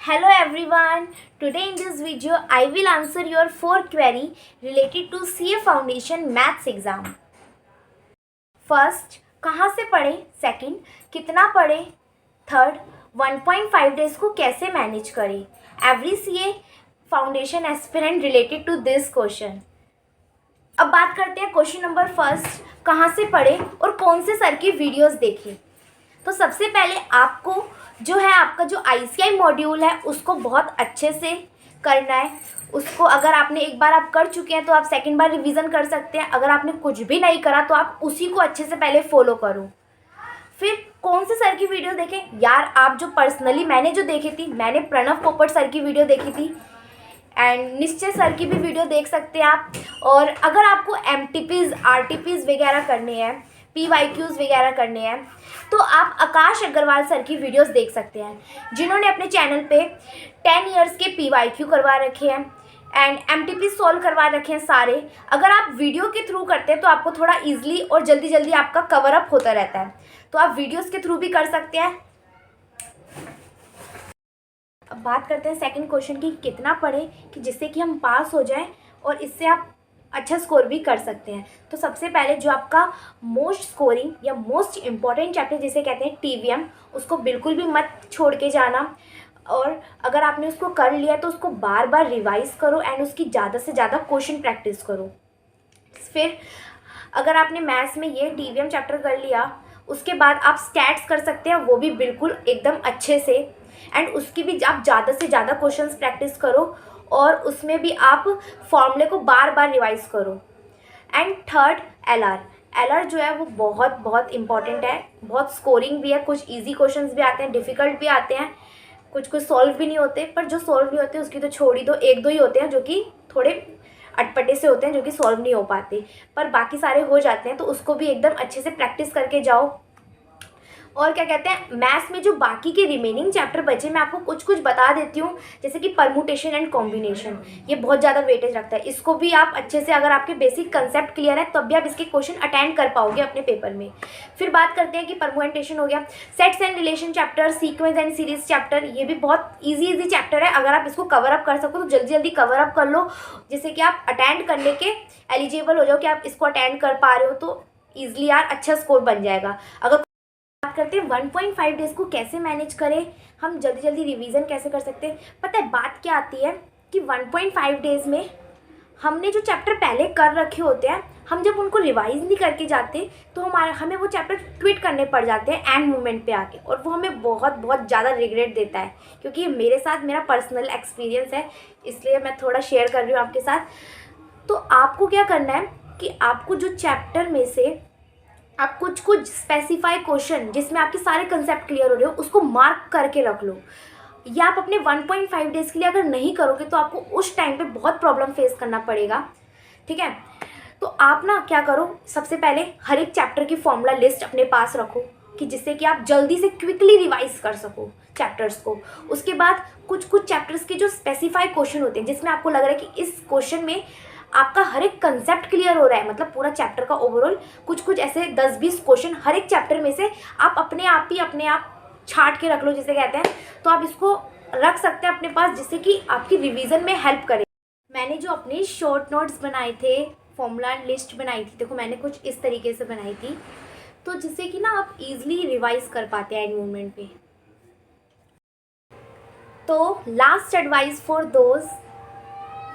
Hello everyone. Today in this video I will answer your 4 query related to CA Foundation Maths exam. First, कहाँ से पढ़े? Second, कितना पढ़े? Third, 1.5 days को कैसे मैनेज करें? Every CA foundation aspirant related to this question. अब बात करते हैं क्वेश्चन नंबर फर्स्ट, कहाँ से पढ़े और कौन से सर की वीडियोस देखे. तो सबसे पहले आपको जो है आपका जो ICI मॉड्यूल है उसको बहुत अच्छे से करना है. उसको अगर आपने एक बार आप कर चुके हैं तो आप सेकंड बार रिवीजन कर सकते हैं. अगर आपने कुछ भी नहीं करा तो आप उसी को अच्छे से पहले फॉलो करो. फिर कौन से सर की वीडियो देखें? यार आप जो पर्सनली मैंने जो देखी थी, मैंने प्रणव पोपट सर की वीडियो देखी थी एंड निश्चय सर की भी वीडियो देख सकते हैं आप. और अगर आपको MTPs RTPs वगैरह करने हैं, PYQs वगैरह करने हैं तो आप आकाश अग्रवाल सर की वीडियोस देख सकते हैं जिन्होंने अपने चैनल पे 10 इयर्स के PYQ करवा रखे हैं एंड MTP सॉल्व करवा रखे हैं सारे. अगर आप वीडियो के थ्रू करते हैं तो आपको थोड़ा ईजिली और जल्दी जल्दी आपका कवर अप होता रहता है. तो आप वीडियोस के थ्रू भी कर सकते हैं. अब बात करते हैं सेकंड क्वेश्चन की, कितना पढ़े कि जिससे कि हम पास हो जाएं और इससे आप अच्छा स्कोर भी कर सकते हैं. तो सबसे पहले जो आपका मोस्ट स्कोरिंग या मोस्ट इम्पॉर्टेंट चैप्टर जिसे कहते हैं TVM, उसको बिल्कुल भी मत छोड़ के जाना. और अगर आपने उसको कर लिया तो उसको बार बार रिवाइज करो एंड उसकी ज़्यादा से ज़्यादा क्वेश्चन प्रैक्टिस करो. फिर अगर आपने मैथ्स में ये TVM चैप्टर कर लिया उसके बाद आप स्टैट्स कर सकते हैं, वो भी बिल्कुल एकदम अच्छे से. एंड उसकी भी आप ज़्यादा से ज़्यादा क्वेश्चंस प्रैक्टिस करो और उसमें भी आप फॉर्मूले को बार बार रिवाइज करो. एंड थर्ड, LR जो है वो बहुत बहुत इंपॉर्टेंट है. बहुत स्कोरिंग भी है, कुछ इजी क्वेश्चंस भी आते हैं, डिफ़िकल्ट भी आते हैं, कुछ कुछ सॉल्व भी नहीं होते. पर जो सॉल्व नहीं होते उसकी तो छोड़ ही दो, एक दो ही होते हैं जो कि थोड़े अटपटे से होते हैं जो कि सॉल्व नहीं हो पाते, पर बाकी सारे हो जाते हैं. तो उसको भी एकदम अच्छे से प्रैक्टिस करके जाओ. और क्या कहते हैं, मैथ्स में जो बाकी के रिमेनिंग चैप्टर बचे मैं आपको कुछ कुछ बता देती हूँ, जैसे कि परमुटेशन एंड कॉम्बिनेशन, ये बहुत ज़्यादा वेटेज रखता है. इसको भी आप अच्छे से, अगर आपके बेसिक कंसेप्ट क्लियर है तब भी आप इसके क्वेश्चन अटेंड कर पाओगे अपने पेपर में. फिर बात करते हैं कि परमुटेशन हो गया, sets and relation chapter, sequence and series chapter, ये भी बहुत ईजी चैप्टर है. अगर आप इसको कवर अप कर सको तो जल्दी जल्दी कवर अप कर लो, जिससे कि आप अटेंड करने के एलिजिबल हो जाओ कि आप इसको अटेंड कर पा रहे हो. तो ईजिली यार अच्छा स्कोर बन जाएगा. अगर बात करते हैं 1.5 डेज को कैसे मैनेज करें, हम जल्दी जल्दी रिवीजन कैसे कर सकते हैं. पता है बात क्या आती है कि 1.5 डेज में हमने जो चैप्टर पहले कर रखे होते हैं, हम जब उनको रिवाइज नहीं करके जाते तो हमें वो चैप्टर क्विट करने पड़ जाते हैं एंड मोमेंट पे आके, और वो हमें बहुत बहुत ज़्यादा रिग्रेट देता है. क्योंकि मेरे साथ मेरा पर्सनल एक्सपीरियंस है, इसलिए मैं थोड़ा शेयर कर रही हूँ आपके साथ. तो आपको क्या करना है कि आपको जो चैप्टर में से आप कुछ कुछ स्पेसिफाई क्वेश्चन जिसमें आपके सारे कंसेप्ट क्लियर हो रहे हो उसको मार्क करके रख लो. या आप अपने 1.5 डेज के लिए अगर नहीं करोगे तो आपको उस टाइम पे बहुत प्रॉब्लम फेस करना पड़ेगा. ठीक है, तो आप ना क्या करो, सबसे पहले हर एक चैप्टर की फॉर्मूला लिस्ट अपने पास रखो कि जिससे कि आप जल्दी से क्विकली रिवाइज कर सको चैप्टर्स को. उसके बाद कुछ कुछ चैप्टर्स के जो स्पेसिफाई क्वेश्चन होते हैं जिसमें आपको लग रहा है कि इस क्वेश्चन में आपका हर एक कंसेप्ट क्लियर हो रहा है, मतलब पूरा चैप्टर का ओवरऑल कुछ कुछ ऐसे 10-20 क्वेश्चन हर एक चैप्टर में से आप अपने आप छांट के रख लो जिसे कहते हैं. तो आप इसको रख सकते हैं अपने पास जिससे कि आपकी रिवीजन में हेल्प करे. मैंने जो अपने शॉर्ट नोट्स बनाए थे, फॉर्मूला लिस्ट बनाई थी, देखो मैंने कुछ इस तरीके से बनाई थी, तो जिससे कि ना आप इजीली रिवाइज कर पाते हैं एंड मोमेंट पे. तो लास्ट एडवाइस फॉर दोज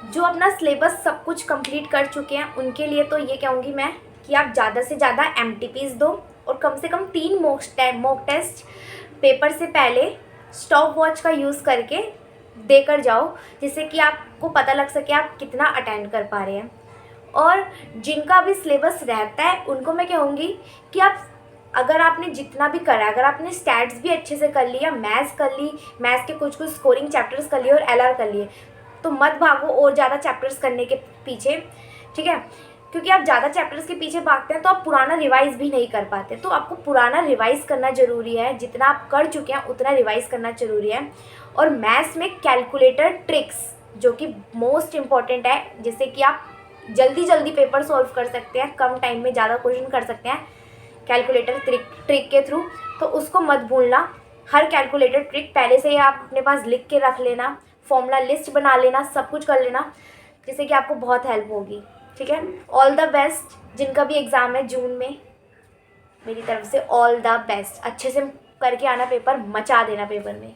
जो अपना सिलेबस सब कुछ कंप्लीट कर चुके हैं उनके लिए तो ये कहूँगी मैं कि आप ज़्यादा से ज़्यादा MTPs दो और कम से कम 3 मॉक टेस्ट पेपर से पहले स्टॉप वॉच का यूज़ करके देकर जाओ, जिससे कि आपको पता लग सके आप कितना अटेंड कर पा रहे हैं. और जिनका भी सिलेबस रहता है उनको मैं कहूँगी कि आप, अगर आपने जितना भी करा, अगर आपने स्टैट्स भी अच्छे से कर लिया, मैथ्स कर ली, मैथ्स के कुछ कुछ स्कोरिंग चैप्टर्स कर लिए और LR कर लिए, तो मत भागो और ज़्यादा चैप्टर्स करने के पीछे. ठीक है, क्योंकि आप ज़्यादा चैप्टर्स के पीछे भागते हैं तो आप पुराना रिवाइज भी नहीं कर पाते. तो आपको पुराना रिवाइज करना ज़रूरी है, जितना आप कर चुके हैं उतना रिवाइज करना ज़रूरी है. और मैथ्स में कैलकुलेटर ट्रिक्स जो कि मोस्ट इम्पॉर्टेंट है, जिससे कि आप जल्दी जल्दी पेपर सॉल्व कर सकते हैं, कम टाइम में ज़्यादा क्वेश्चन कर सकते हैं कैलकुलेटर ट्रिक के थ्रू. तो उसको मत भूलना. हर कैलकुलेटर ट्रिक पहले से ही आप अपने पास लिख के रख लेना, फॉर्मूला लिस्ट बना लेना, सब कुछ कर लेना, जिससे कि आपको बहुत हेल्प होगी। ठीक है, ऑल द बेस्ट। जिनका भी एग्ज़ाम है जून में, मेरी तरफ से ऑल द बेस्ट। अच्छे से करके आना पेपर, मचा देना पेपर में।